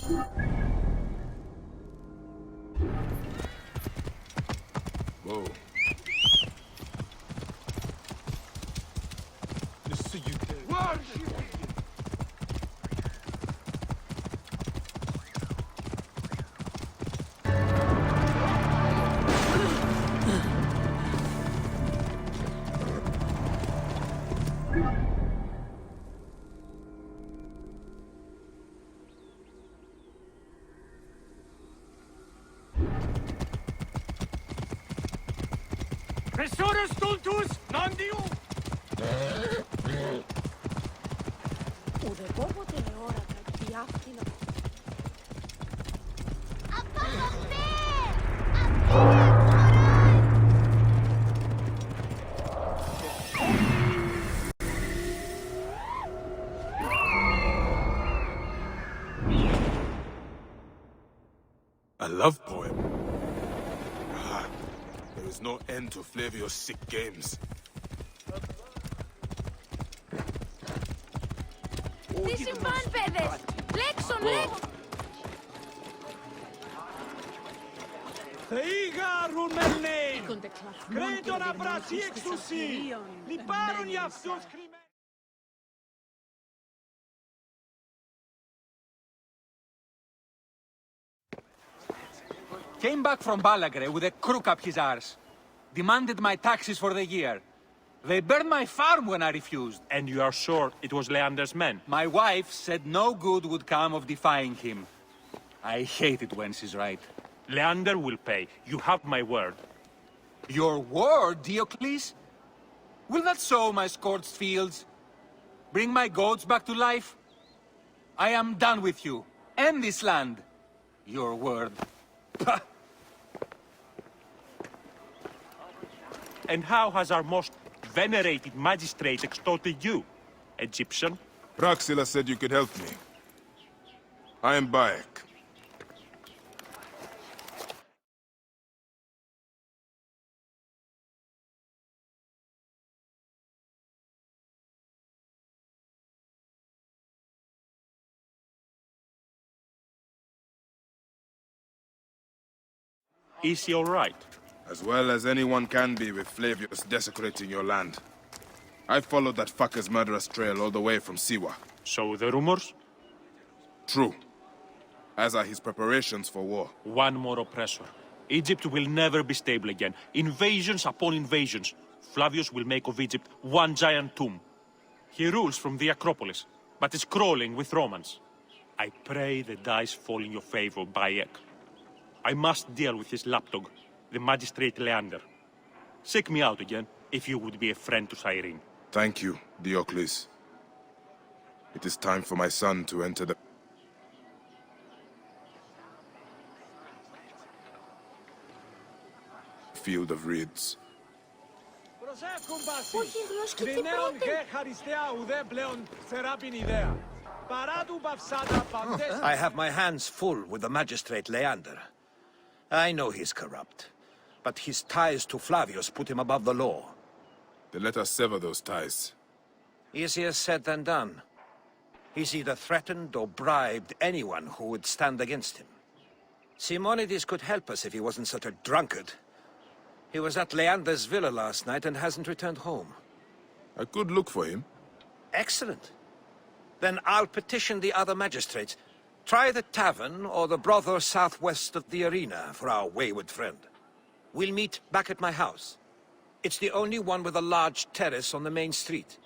Whoa. Professor Stultus, Nandiu! A love poem. Ah, there is no end to Flavio's sick games. Τι συμβάν, παιδες! Λέξον, λέξον! Θεήγαρουν μελνέιν! Κρέτον απρασί εξουσί! Λυπάρουν για αυτούς κρυμμένοι! Came back from Balagre with a crook up his arse. Demanded my taxes for the year. They burned my farm when I refused. And you are sure it was Leander's men? My wife said no good would come of defying him. I hate it when she's right. Leander will pay. You have my word. Your word, Diocles? Will that sow my scorched fields? Bring my goats back to life? I am done with you. And this land. Your word. Pah! And how has our most venerated magistrate extorted you, Egyptian? Praxila said you could help me. I am Bayek. Is he all right? As well as anyone can be with Flavius desecrating your land. I followed that fucker's murderous trail all the way from Siwa. So the rumors? True. As are his preparations for war. One more oppressor. Egypt will never be stable again. Invasions upon invasions. Flavius will make of Egypt one giant tomb. He rules from the Acropolis, but is crawling with Romans. I pray the dice fall in your favor, Bayek. I must deal with his lapdog, the magistrate Leander. Seek me out again, if you would be a friend to Cyrene. Thank you, Diocles. It is time for my son to enter the... field of reeds. Όχι γλώσσα και τι I have my hands full with the magistrate Leander. I know he's corrupt, but his ties to Flavius put him above the law. Then let us sever those ties. Easier said than done. He's either threatened or bribed anyone who would stand against him. Simonides could help us if he wasn't such a drunkard. He was at Leander's villa last night and hasn't returned home. I could look for him. Excellent. Then I'll petition the other magistrates. Try the tavern or the brothel southwest of the arena for our wayward friend. We'll meet back at my house. It's the only one with a large terrace on the main street.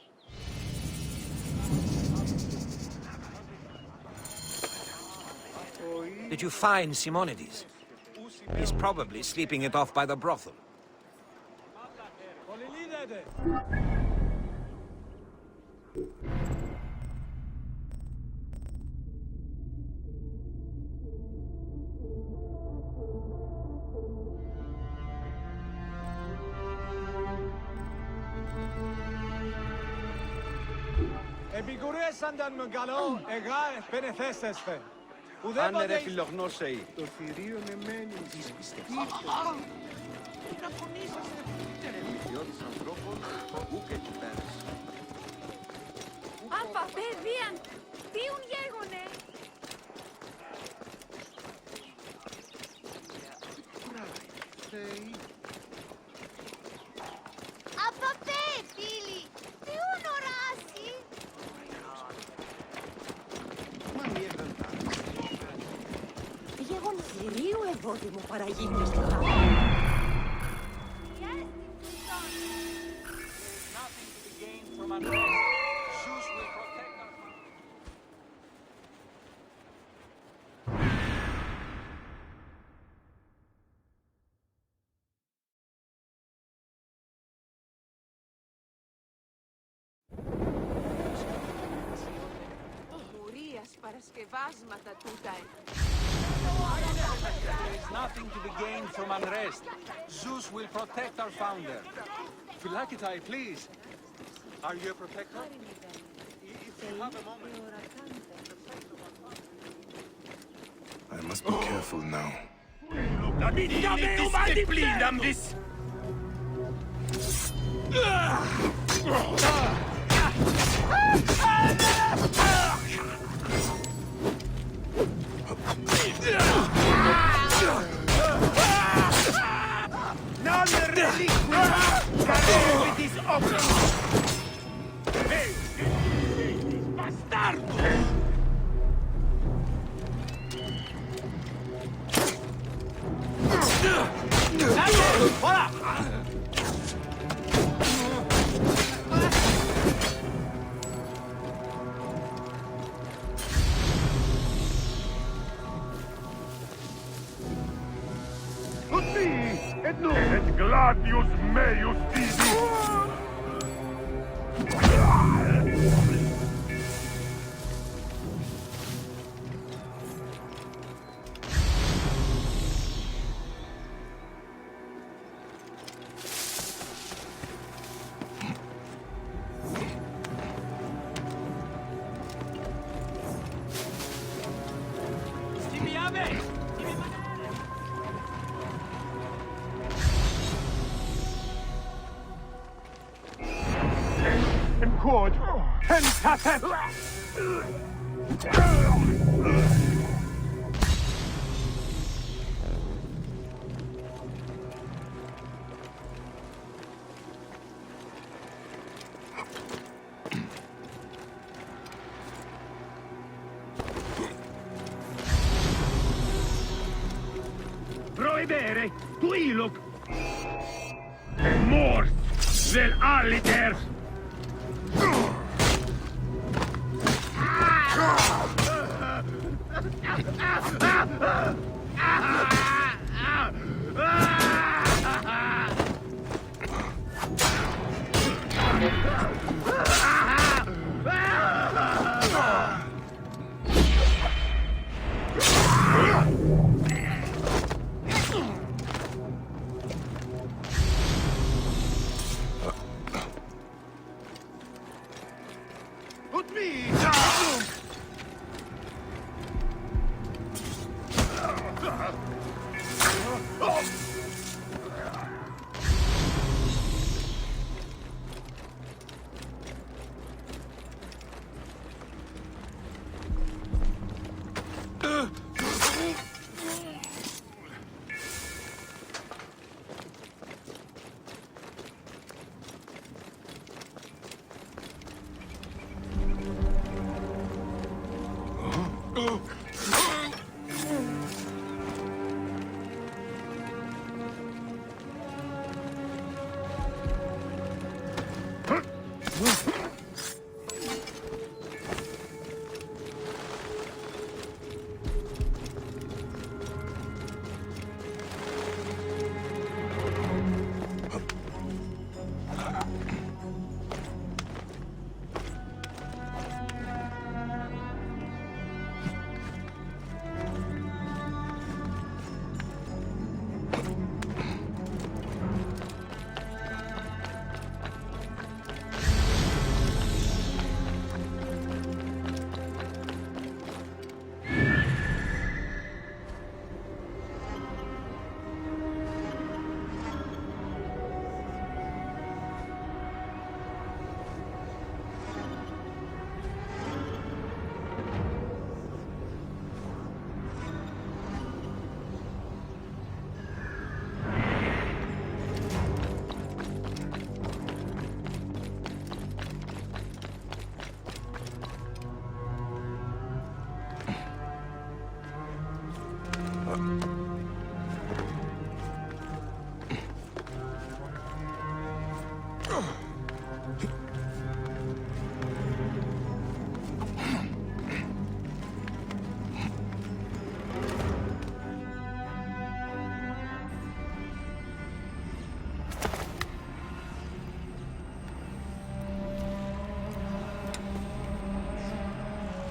Did you find Simonides? He's probably sleeping it off by the brothel. Επικουρέσανταν με καλό, εγά πενεθέστεσθε. Άνερε φιλογνώσεοι. Το θηρίο εμένη δυσπιστευτεί. Να φωνήσαστε. Ιδιώτης ανθρώπων, ούκ εκεί πέρας. Απα, παιδίαν, τίουν γέγονε. Απαπέ, φίλοι! Τι ονοράσει! Γεγον θηρίου ευόδημο παραγίνει στη χώρα. Nothing to be gained from unrest. Zeus will protect our... Μουρίας παρασκευάσματα τούτα. There is nothing to be gained from unrest. Zeus will protect our founder. Philakitai, please. Are you a protector? If you have a moment. I must be careful now. Et gladius meius tibi! En quod, pentasem! Proibere, tu illuc! Mors, vel aliter!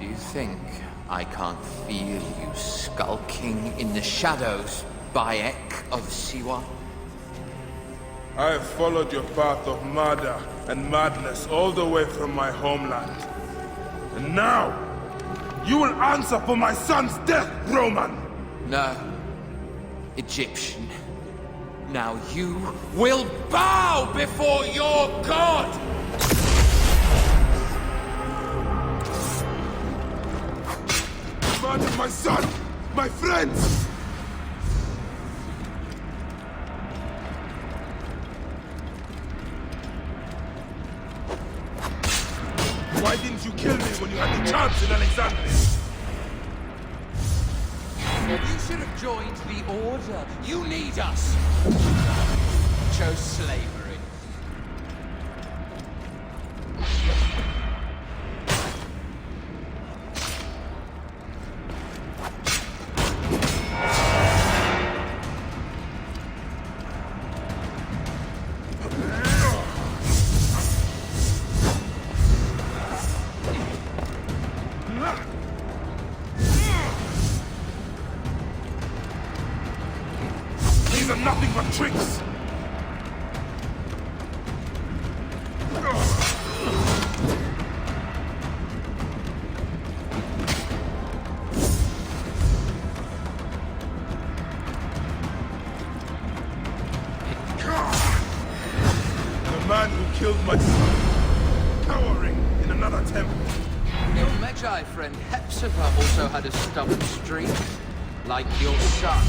Do you think I can't feel you skulking in the shadows, Bayek of Siwa? I have followed your path of murder and madness all the way from my homeland. And now, you will answer for my son's death, Roman! No. Egyptian. Now you will bow before your god! Murdered my son! My friends! Why didn't you kill me when you had the chance in Alexandria? You should have joined the Order. You need us. Chose slavery. These are nothing but tricks! The man who killed my son, cowering in another temple. Your Magi friend Hepzibah also had a stubborn streak, like your son.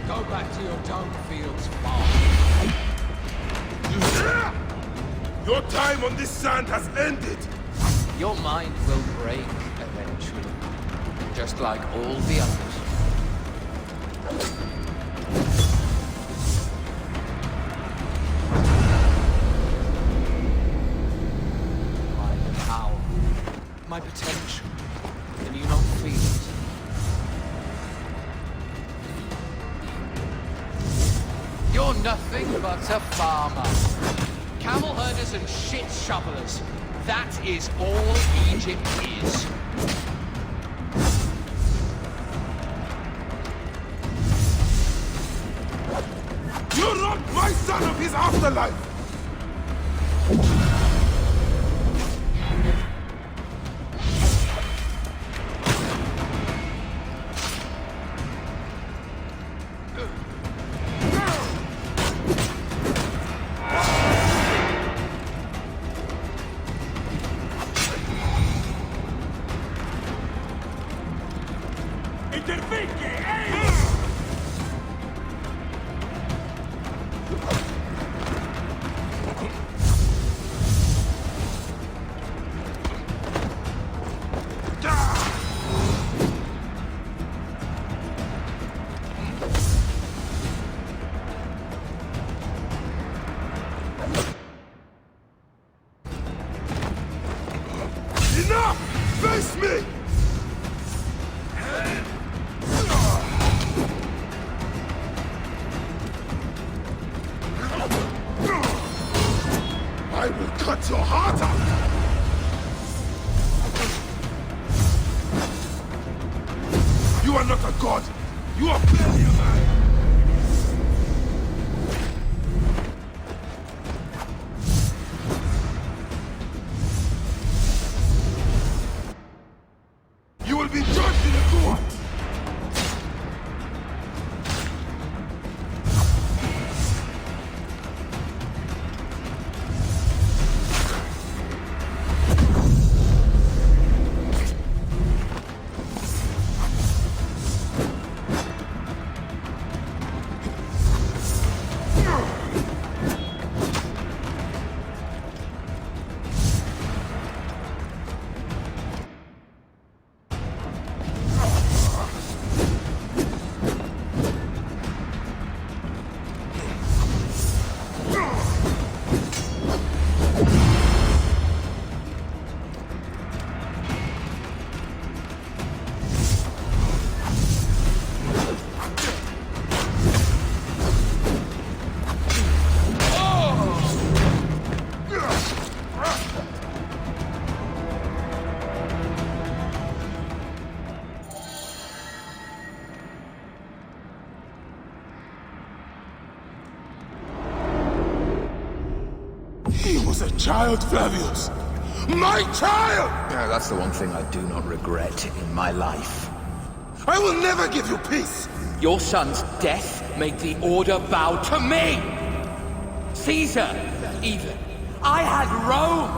Go back to your dung fields, father. Your time on this sand has ended! Your mind will break eventually, just like all the others. My power, my potential. Can you not feel it? You're nothing but a farmer. Camel herders and shit shovelers. That is all Egypt is. You robbed my son of his afterlife! Enough! Face me! I will cut your heart out! You are not a god! You are barely a man! You will be judged in the court! was a child, Flavius! My child! That's the one thing I do not regret in my life. I will never give you peace! Your son's death made the Order bow to me! Caesar, even. I had Rome!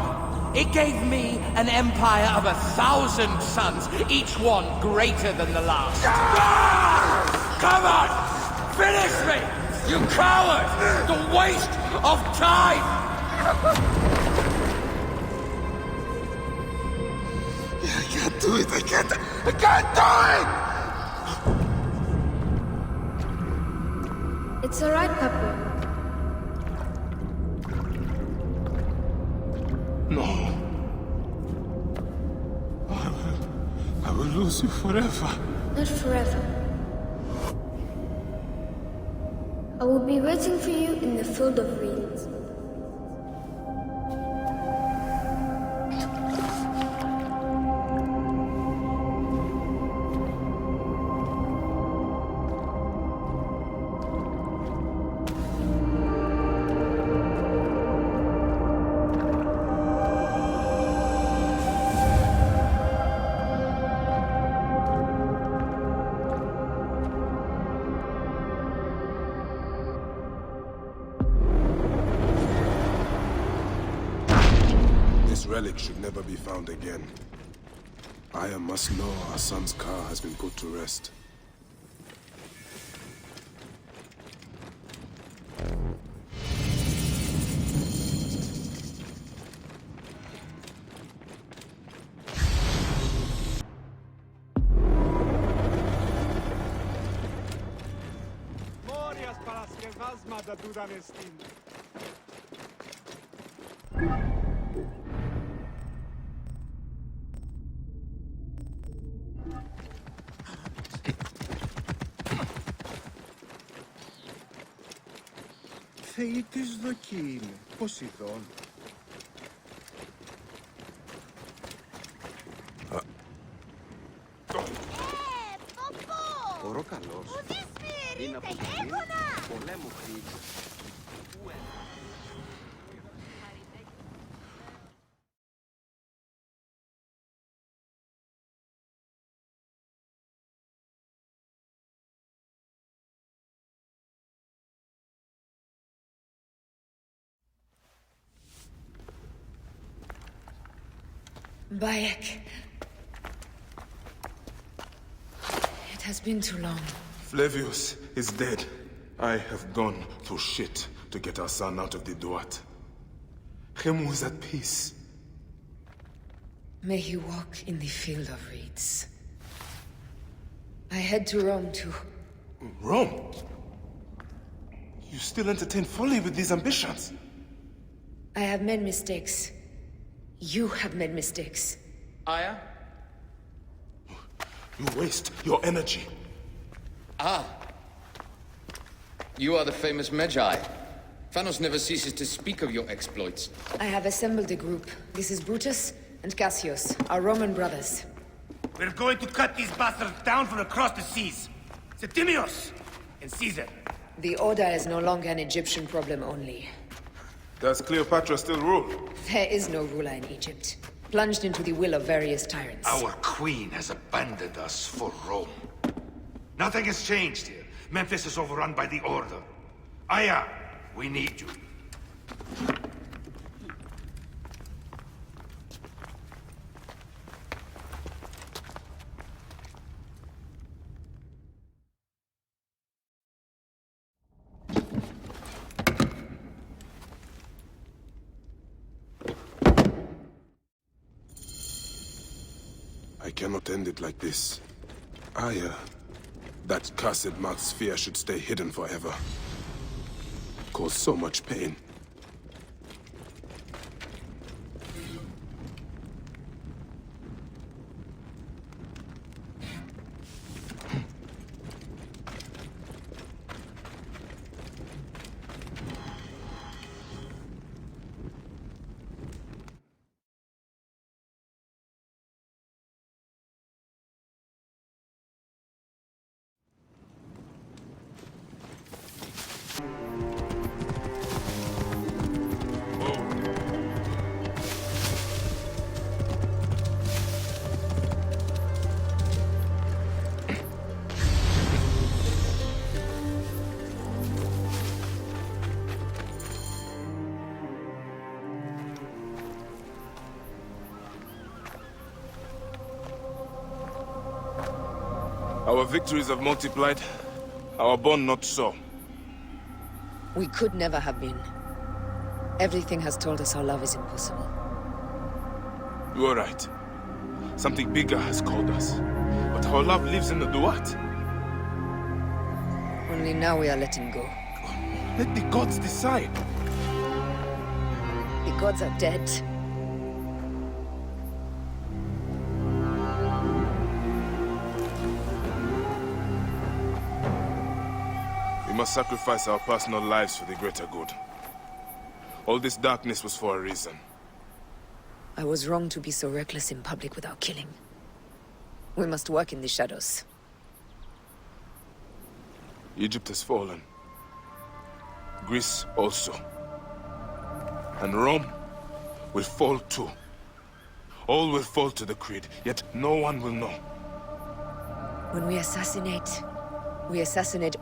It gave me an empire of 1,000 sons, each one greater than the last. Ah! Come on! Finish me! You coward! The waste of time! I can't do it! I can't do it! It's alright, Papa. No. I will lose you forever. Not forever. I will be waiting for you in the field of reeds. This relic should never be found again. Aya must know our son's car has been put to rest. Morias παρασκευάσματα τούταν εστίν. Θεοί της δοκή είναι. Ποσειδών. Ωρό καλός. Είναι από την πολέμου χρήση. Bayek. It has been too long. Flavius is dead. I have gone through shit to get our son out of the Duat. Khemu is at peace. May he walk in the field of reeds. I head to Rome too. Rome? You still entertain folly with these ambitions? I have made mistakes. You have made mistakes. Aya? You waste your energy. Ah. You are the famous Magi. Phanos never ceases to speak of your exploits. I have assembled a group. This is Brutus and Cassius, our Roman brothers. We're going to cut these bastards down from across the seas. Septimius and Caesar. The Order is no longer an Egyptian problem only. Does Cleopatra still rule? There is no ruler in Egypt, plunged into the will of various tyrants. Our queen has abandoned us for Rome. Nothing has changed here. Memphis is overrun by the Order. Aya, we need you. I cannot end it like this. Aya, that cursed marked sphere should stay hidden forever. Cause so much pain. Our victories have multiplied, our bond not so. We could never have been. Everything has told us our love is impossible. You are right. Something bigger has called us. But our love lives in the Duat. Only now we are letting go. Let the gods decide. The gods are dead. We must sacrifice our personal lives for the greater good. All this darkness was for a reason. I was wrong to be so reckless in public without killing. We must work in the shadows. Egypt has fallen. Greece also. And Rome will fall too. All will fall to the creed, yet no one will know. When we assassinate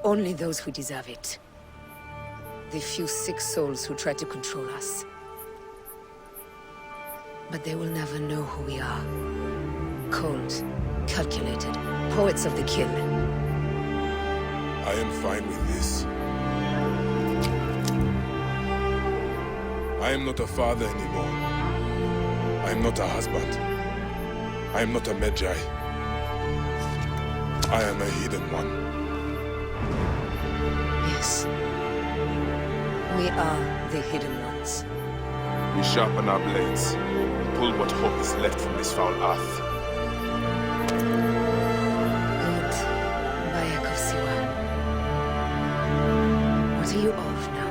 only those who deserve it. The few sick souls who try to control us. But they will never know who we are. Cold, calculated, poets of the kill. I am fine with this. I am not a father anymore. I am not a husband. I am not a Magi. I am a hidden one. Yes. We are the hidden ones. We sharpen our blades, and pull what hope is left from this foul earth. Good. Bayekhwa. What are you of now?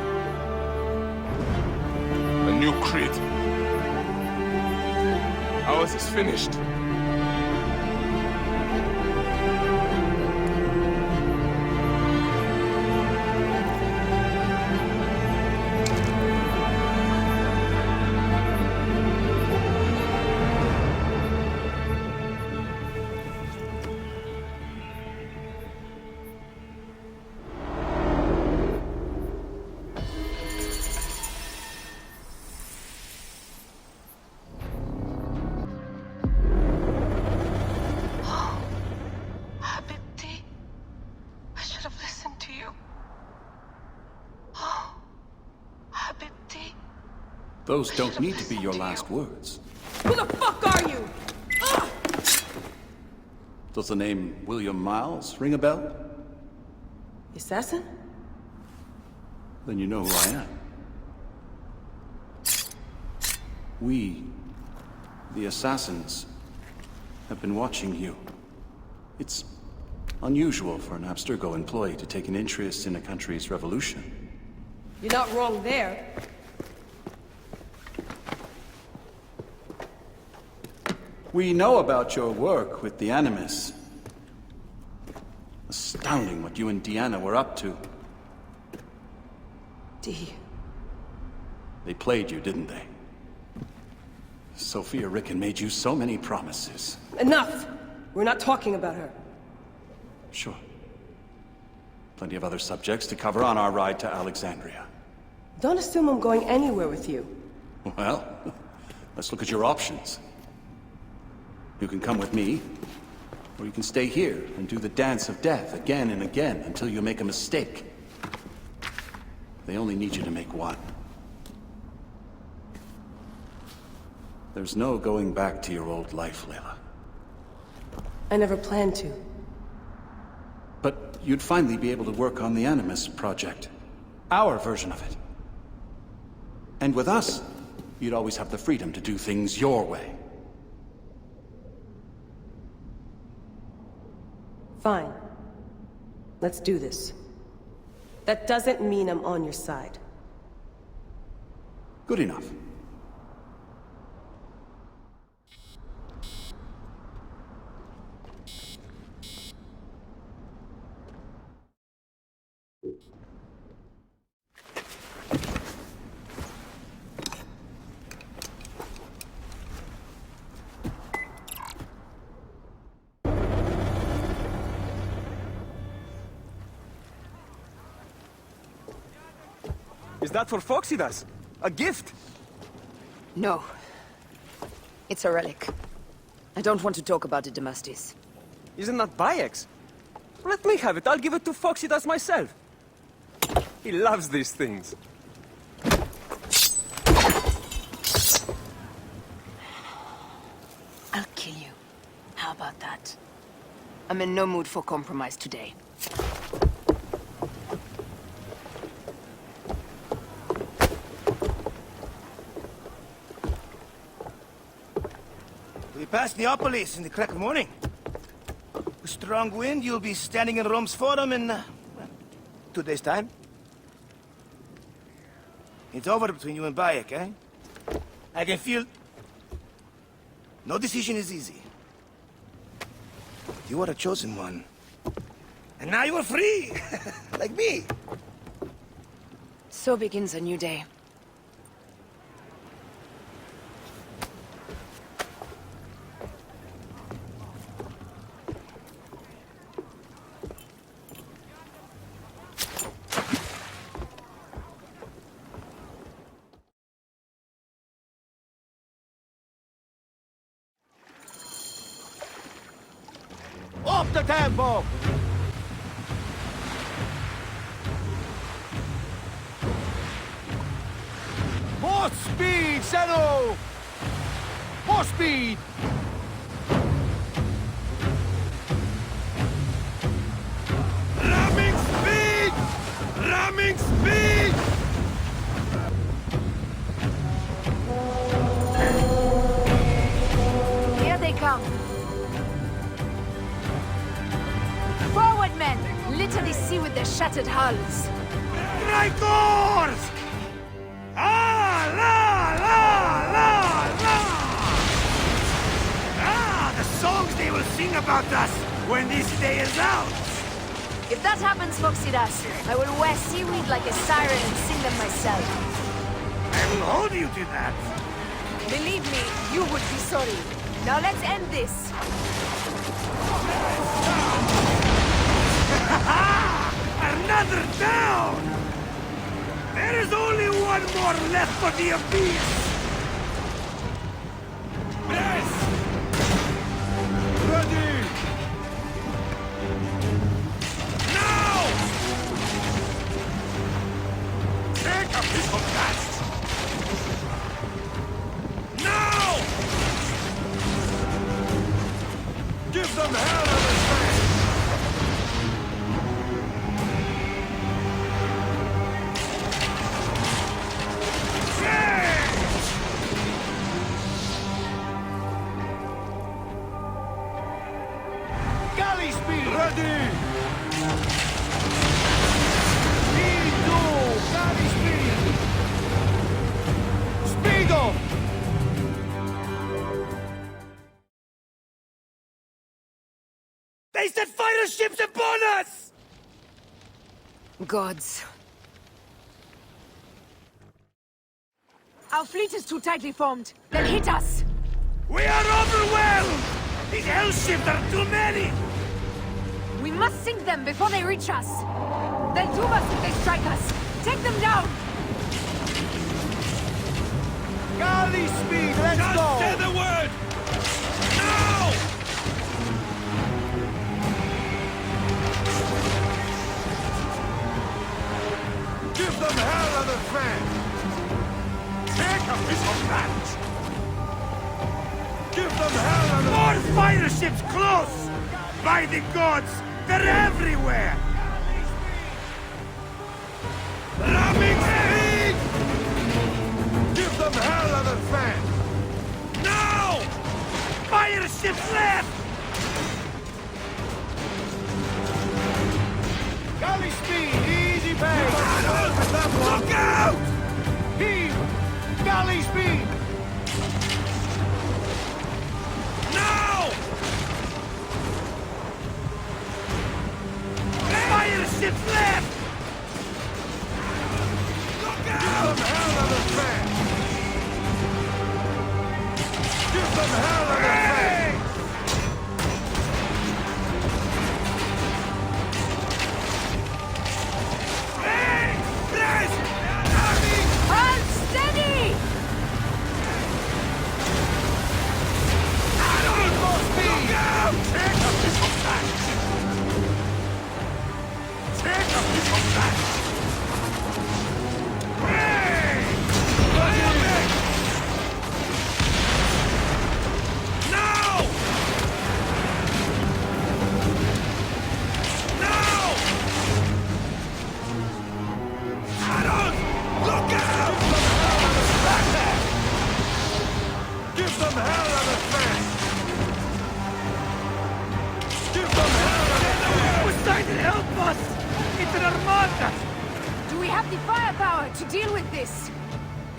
A new creed. Ours is finished. Those don't need to be your last words. Who the fuck are you? Does the name William Miles ring a bell? The assassin? Then you know who I am. We, the assassins, have been watching you. It's unusual for an Abstergo employee to take an interest in a country's revolution. You're not wrong there. We know about your work with the Animus. Astounding what you and Deanna were up to. D. They played you, didn't they? Sophia Ricken made you so many promises. Enough! We're not talking about her. Sure. Plenty of other subjects to cover on our ride to Alexandria. Don't assume I'm going anywhere with you. Well, let's look at your options. You can come with me, or you can stay here and do the dance of death again and again until you make a mistake. They only need you to make one. There's no going back to your old life, Layla. I never planned to. But you'd finally be able to work on the Animus project. Our version of it. And with us, you'd always have the freedom to do things your way. Fine. Let's do this. That doesn't mean I'm on your side. Good enough. Is that for Foxidas? A gift? No. It's a relic. I don't want to talk about it, Damastis. Isn't that Bayek's? Let me have it. I'll give it to Foxy Dust myself. He loves these things. I'll kill you. How about that? I'm in no mood for compromise today. We pass Neapolis in the crack of morning. With strong wind, you'll be standing in Rome's Forum in, 2 days' time. It's over between you and Bayek, eh? I can feel... No decision is easy. You are a chosen one. And now you are free! Like me! So begins a new day. Off the tempo! More speed, Zeno! More speed! Ramming speed! Ramming speed! Here they come. Forward, men! Literally see with their shattered hulls. Traitors! Ah, la, la, la, la! Ah, the songs they will sing about us when this day is out! If that happens, Foxidas, I will wear seaweed like a siren and sing them myself. I will hold you to that. Believe me, you would be sorry. Now let's end this. Another down! There is only one more left for the abyss! Yes! Ready! Now! Take a piece of that! Now! Give them hell of a chance! Galley speed! Ready! Speedo! Galley speed! Speedo! They set fighter ships upon us! Gods. Our fleet is too tightly formed. They'll hit us. We are overwhelmed! These hell ships are too many! We must sink them before they reach us. They'll tube us if they strike us. Take them down! Galley speed, let's go! Just say the word! Now! Give them hell of a fan! Take a piece of that! Give them hell of a... More fighter ships close! By the gods, they're everywhere! Ramming speed! Give them hell of a fan! Now! Fire ships left! Galley speed, easy pace! Look out! Heave! Galley speed! Now! Fire ships left! Look out! Give them hell of a fan! Give them hell of a fan! Hey! Press! Hold steady!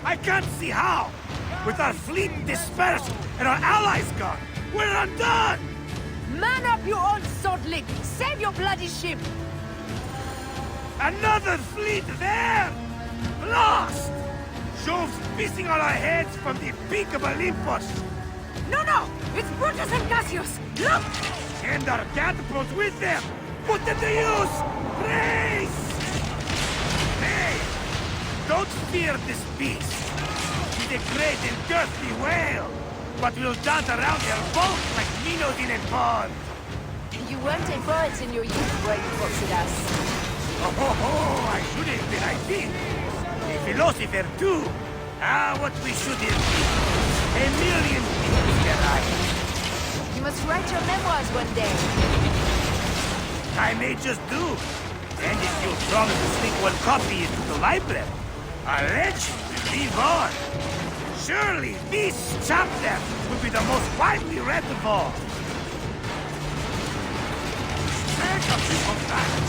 I can't see how! With our fleet dispersed and our allies gone, we're undone! Man up, you old sodlick! Save your bloody ship! Another fleet there! Lost! Jove's pissing on our heads from the peak of Olympus! No, no! It's Brutus and Cassius! Look! And our catapults with them! Put them to use! Race! Hey! Don't fear this beast! He's a great and girthy whale! But we'll dance around their boats like minnows in a pond! You weren't a poet in your youth, were you, Foxidas? Oh, I should have been, I think. A philosopher, too. Ah, what we should have been. A million things that You must write your memoirs one day. I may just do. And if you promise to sneak one copy into the library, a legend will live on. Surely this chapter will be the most widely read of all. Take a piece of that.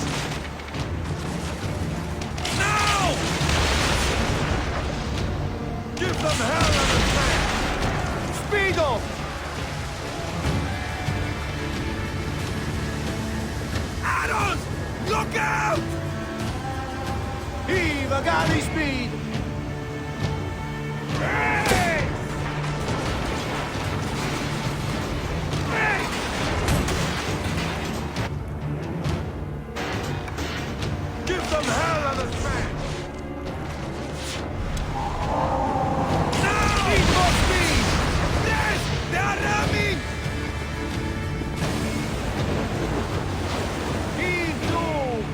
Now! Give them hell and a chance! Speed up! Adults! Look out! Heave a galley speed! Hey! Hey! Give them hell and a chance! Now! Need more speed! Yes! They are ramming! Heave to!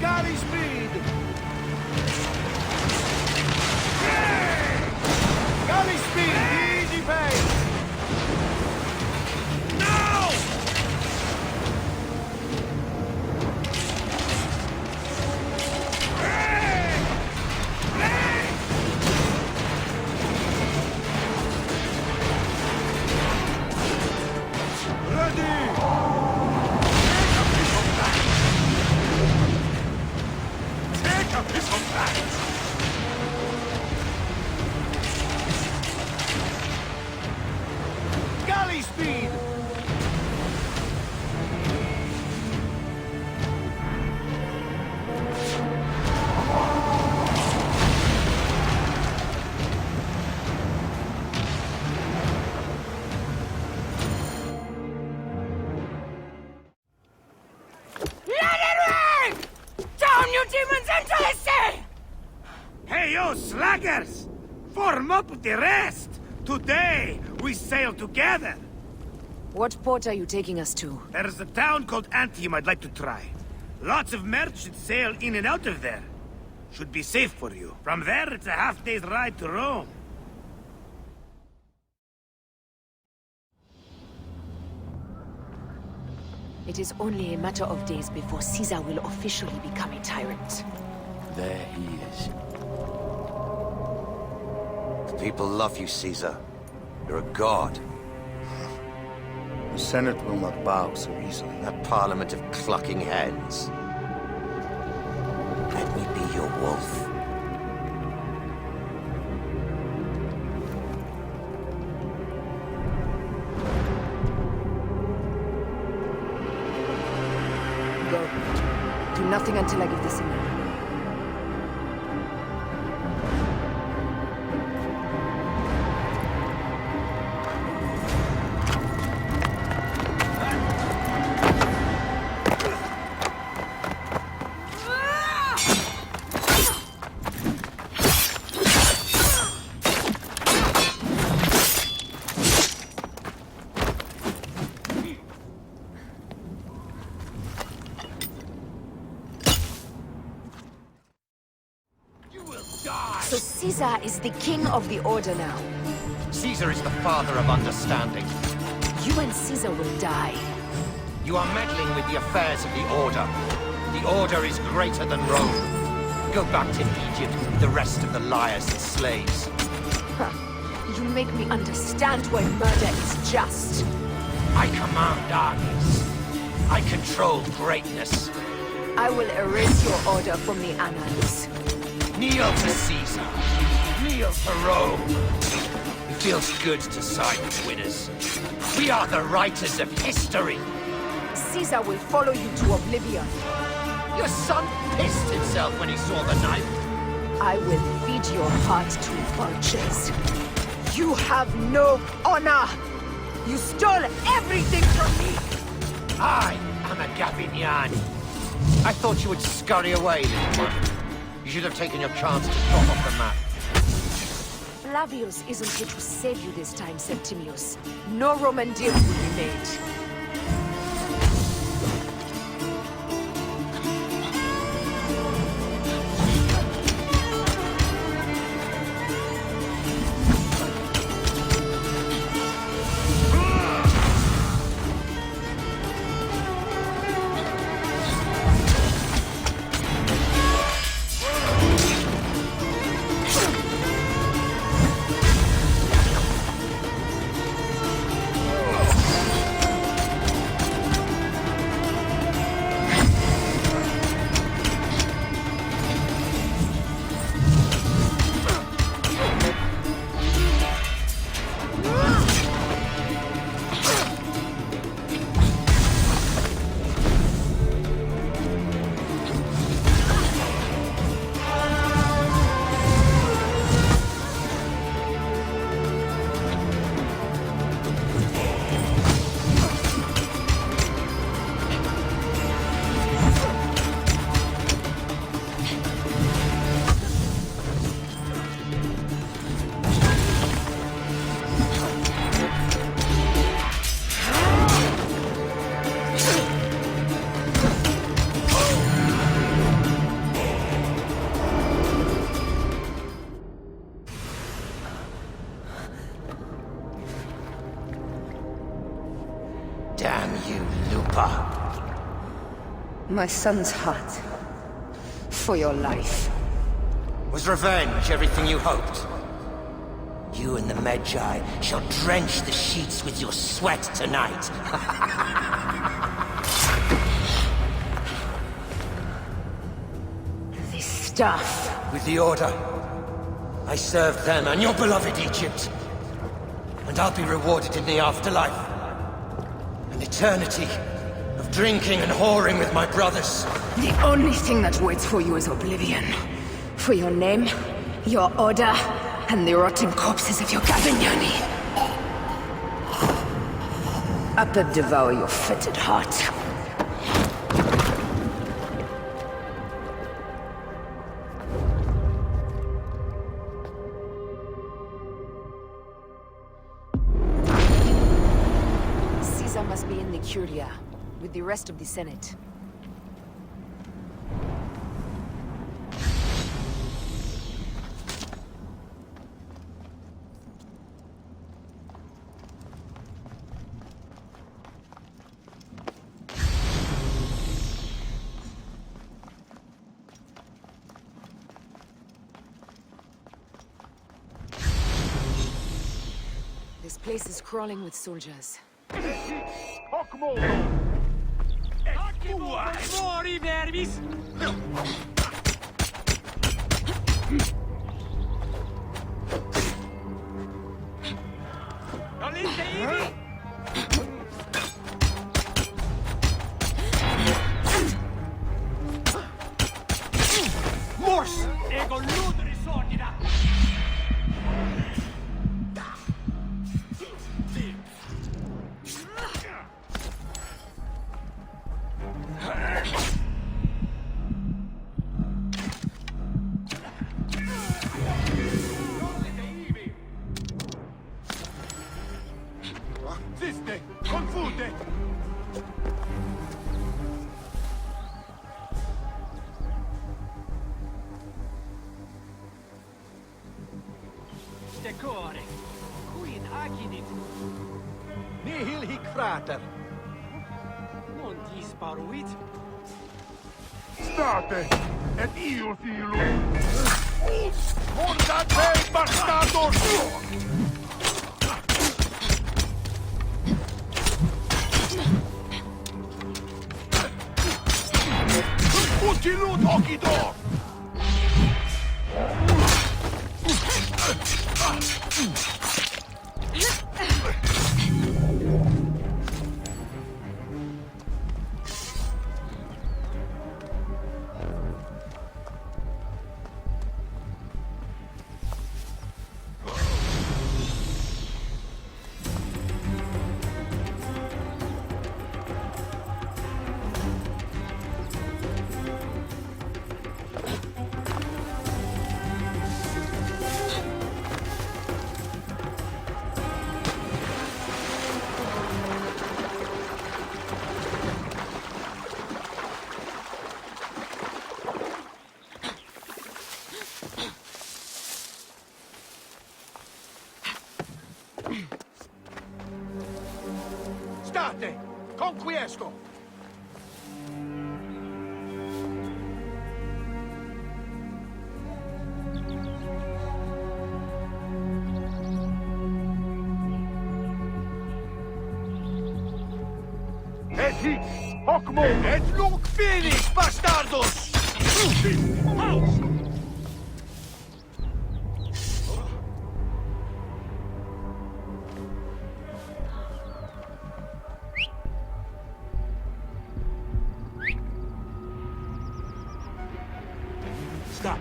Galley speed! Hey! Galley speed! Easy pace! Now! Hey! Hey! Ready! Take a piece of that! Take a piece of that! Galley speed! Let it rain! Down, you demons, into the sea! Hey, you slackers! Form up with the rest! Today, we sail together! What port are you taking us to? There's a town called Antium I'd like to try. Lots of merchants sail in and out of there. Should be safe for you. From there, it's a half-day's ride to Rome. It is only a matter of days before Caesar will officially become a tyrant. There he is. The people love you, Caesar. You're a god. The Senate will not bow so easily. A parliament of clucking hens. Let me be your wolf. Go. Do nothing until I give the signal. So Caesar is the king of the Order now. Caesar is the father of understanding. You and Caesar will die. You are meddling with the affairs of the Order. The Order is greater than Rome. Go back to Egypt with the rest of the liars and slaves. Huh. You make me understand why murder is just. I command armies. I control greatness. I will erase your order from the annals. Kneel to Caesar. Kneel to Rome. It feels good to side with winners. We are the writers of history. Caesar will follow you to oblivion. Your son pissed himself when he saw the knife. I will feed your heart to vultures. You have no honor! You stole everything from me! I am a Gavignani. I thought you would scurry away, little one. You should have taken your chance to drop off the map. Flavius isn't here to save you this time, Septimius. No Roman deal will be made. Damn you, Lupa. My son's heart. For your life. Was revenge everything you hoped? You and the Magi shall drench the sheets with your sweat tonight. This stuff. With the Order, I served them and your beloved Egypt. And I'll be rewarded in the afterlife. An eternity of drinking and whoring with my brothers. The only thing that waits for you is oblivion. For your name, your order, and the rotting corpses of your Gavignani. Up and devour your fetid heart. Caesar must be in the Curia, with the rest of the Senate. This place is crawling with soldiers. Mori nervis! Olinte ivi! Mors! Ego ludri sordida! Siste! Confunde! Decore! Quid aginit! Nihil hic frater! Non disparuit! State! Et io filum! Mordate, bastardos! Utilut occidor! State! Conquiesco! Et hic, hoc modo! Et nunc finis, bastardos! Sta!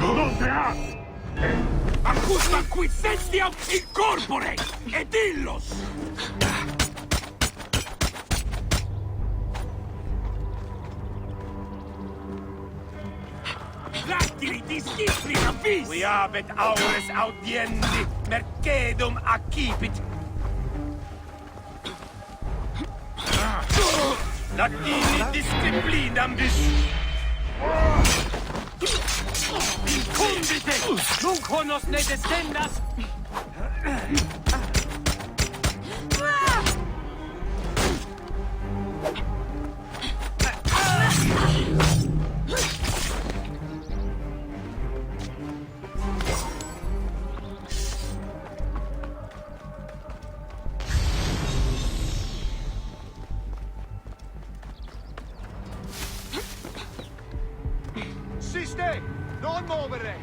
Non teat! Accusa quisestiam incorpore! Et illos! Lactili disciplina vis! We habet aures audiendi, mercedum accipit. Latini disciplinam vis. Incumbite! Nunc honos ne descendas! Siste! Non movere!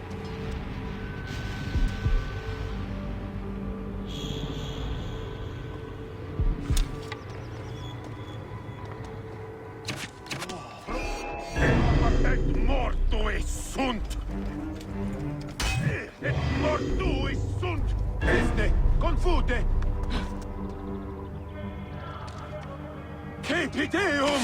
Et mortui sunt! Et mortui sunt! Este! Confute! Capiteum!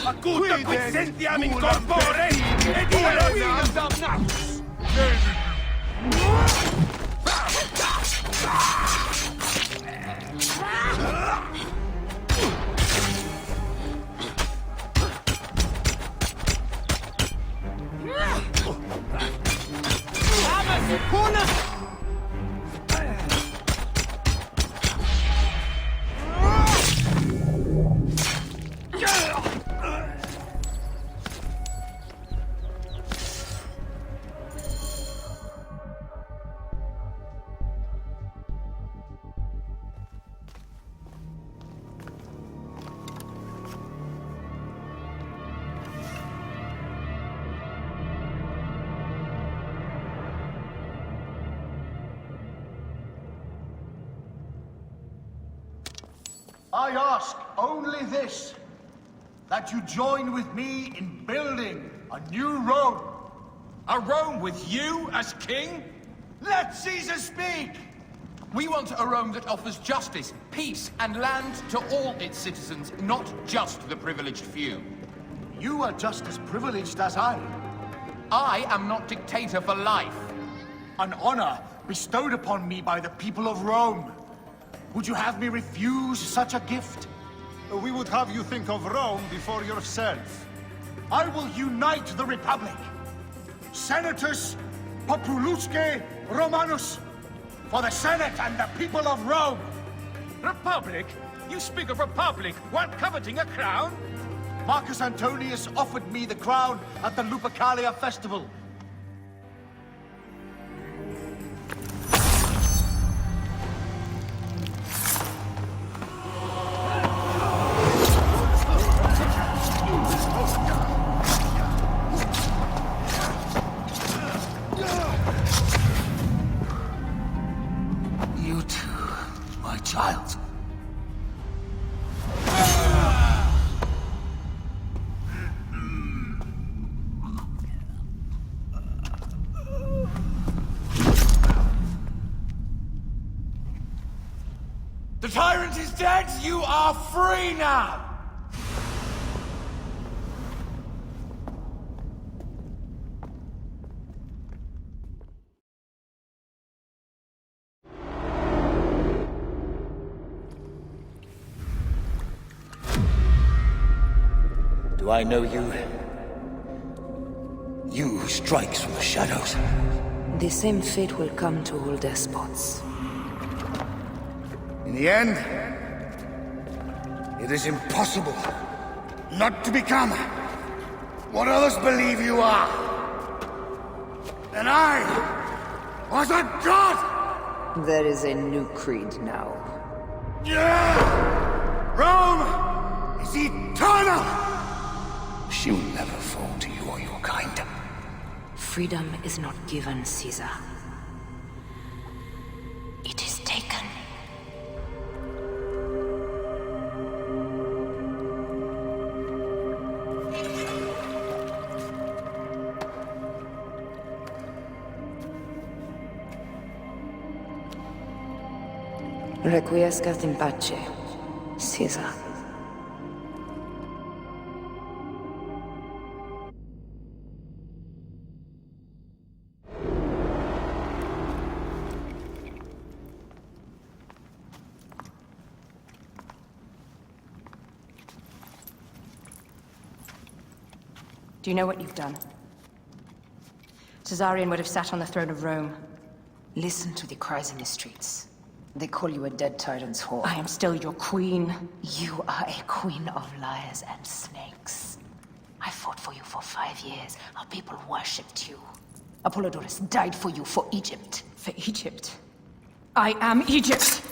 Acuta quid sentiam in corpore! Et Elohim damnatus! I ask only this, that you join with me in building a new Rome. A Rome with you as king? Let Caesar speak! We want a Rome that offers justice, peace, and land to all its citizens, not just the privileged few. You are just as privileged as I. I am not dictator for life. An honor bestowed upon me by the people of Rome. Would you have me refuse such a gift? We would have you think of Rome before yourself. I will unite the Republic. Senatus Populusque Romanus. For the Senate and the people of Rome. Republic? You speak of republic, while coveting a crown? Marcus Antonius offered me the crown at the Lupercalia festival. You too, my child. The tyrant is dead! You are free now! Do I know you? You who strikes from the shadows. The same fate will come to all despots. In the end, it is impossible not to become what others believe you are. And I was a god! There is a new creed now. Rome is eternal! She will never fall to you or your kind. Freedom is not given, Caesar. It is taken. Requiescat in pace, Caesar. Do you know what you've done? Caesarion would have sat on the throne of Rome. Listen to the cries in the streets. They call you a dead tyrant's whore. I am still your queen. You are a queen of liars and snakes. I fought for you for 5 years. Our people worshipped you. Apollodorus died for you, for Egypt. For Egypt? I am Egypt!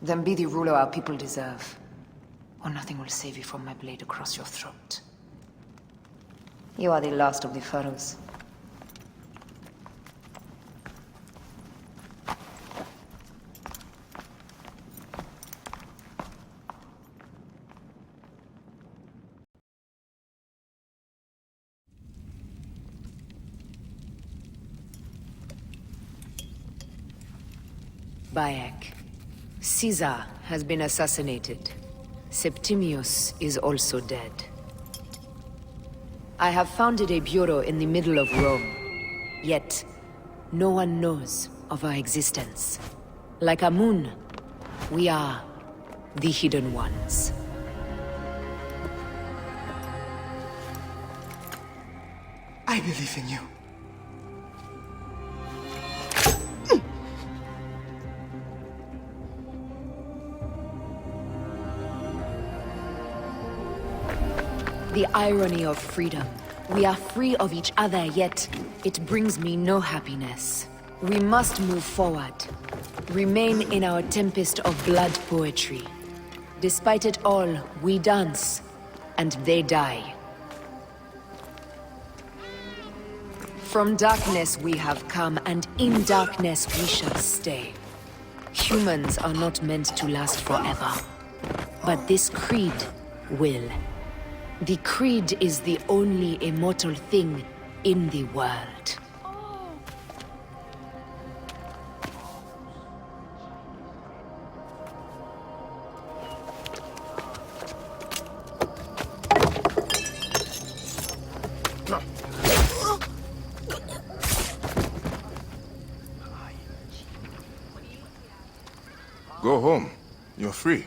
Then be the ruler our people deserve. Or nothing will save you from my blade across your throat. You are the last of the pharaohs. Bayek. Caesar has been assassinated. Septimius is also dead. I have founded a bureau in the middle of Rome. Yet, no one knows of our existence. Like Amun, we are the Hidden Ones. I believe in you. The irony of freedom. We are free of each other, yet it brings me no happiness. We must move forward. Remain in our tempest of blood poetry. Despite it all, we dance, and they die. From darkness we have come, and in darkness we shall stay. Humans are not meant to last forever. But this creed will. The creed is the only immortal thing in the world. Go home. You're free.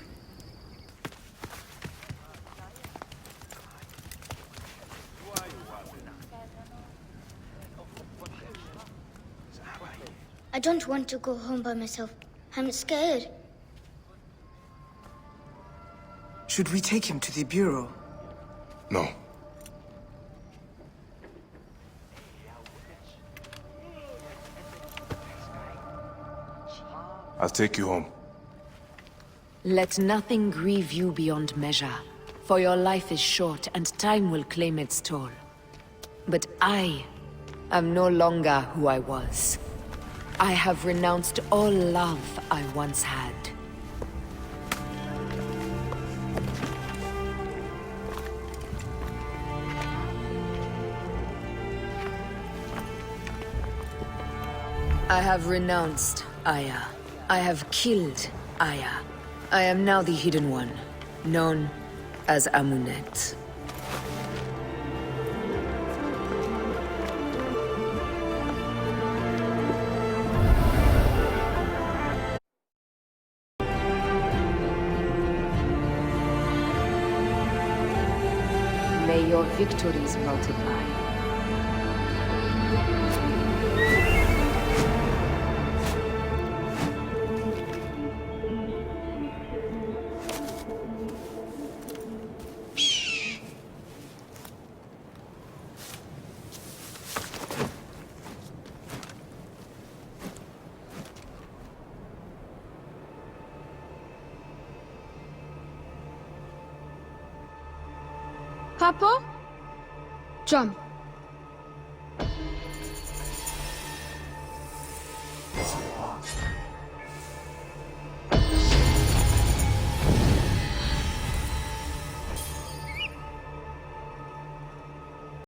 I don't want to go home by myself. I'm scared. Should we take him to the bureau? No. I'll take you home. Let nothing grieve you beyond measure, for your life is short and time will claim its toll. But I am no longer who I was. I have renounced all love I once had. I have renounced Aya. I have killed Aya. I am now the Hidden One, known as Amunet. May your victories multiply. Papa? Jump.